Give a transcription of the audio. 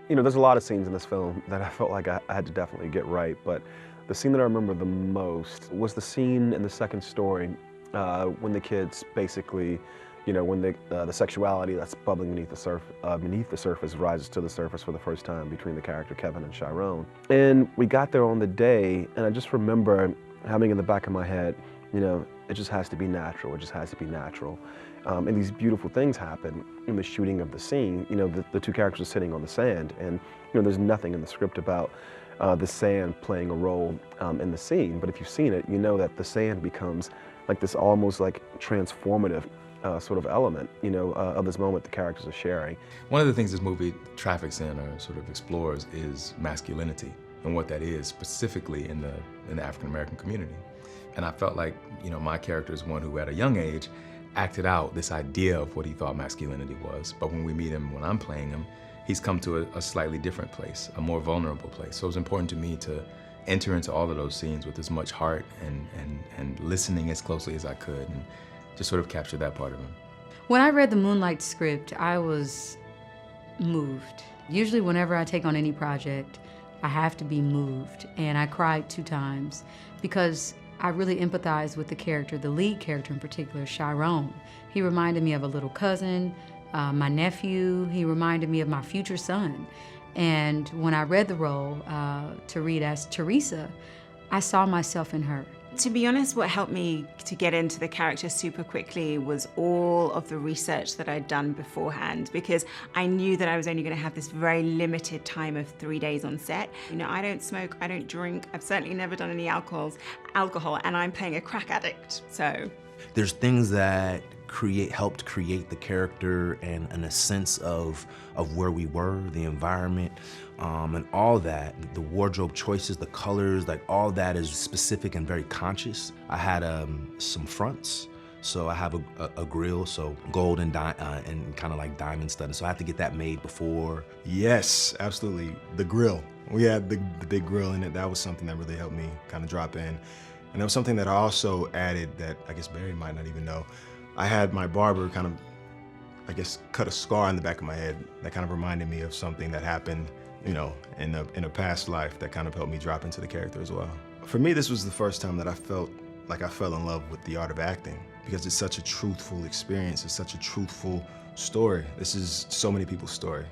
You know, there's a lot of scenes in this film that I felt like I had to definitely get right, but the scene that I remember the most was the scene in the second story when the kids basically, you know, when the sexuality that's bubbling beneath the surface rises to the surface for the first time between the character Kevin and Chiron. And we got there on the day, and I just remember having in the back of my head, you know, it just has to be natural. It just has to be natural. And these beautiful things happen in the shooting of the scene. You know, the two characters are sitting on the sand, and you know, there's nothing in the script about the sand playing a role in the scene. But if you've seen it, you know that the sand becomes like this almost like transformative sort of element, you know, of this moment the characters are sharing. One of the things this movie traffics in or sort of explores is masculinity and what that is specifically in the African-American community. And I felt like, you know, my character is one who at a young age acted out this idea of what he thought masculinity was. But when we meet him, when I'm playing him, he's come to a slightly different place, a more vulnerable place. So it was important to me to enter into all of those scenes with as much heart and listening as closely as I could and just sort of capture that part of him. When I read the Moonlight script, I was moved. Usually whenever I take on any project, I have to be moved. And I cried 2 times because I really empathized with the character, the lead character in particular, Chiron. He reminded me of a little cousin, my nephew. He reminded me of my future son. And when I read the role to read as Teresa, I saw myself in her. To be honest, what helped me to get into the character super quickly was all of the research that I'd done beforehand, because I knew that I was only going to have this very limited time of 3 days on set. You know, I don't smoke, I don't drink, I've certainly never done any alcohol, and I'm playing a crack addict, so. There's things that helped create the character and a sense of where we were, the environment, and all that. The wardrobe choices, the colors, like all that is specific and very conscious. I had some fronts, so I have a grill, so gold and kind of like diamond studded. So I had to get that made before. Yes, absolutely. The grill. We had the big grill in it. That was something that really helped me kind of drop in. And there was something that I also added that I guess Barry might not even know. I had my barber kind of, I guess, cut a scar on the back of my head that kind of reminded me of something that happened, you know, in a past life that kind of helped me drop into the character as well. For me, this was the first time that I felt like I fell in love with the art of acting, because it's such a truthful experience. It's such a truthful story. This is so many people's story.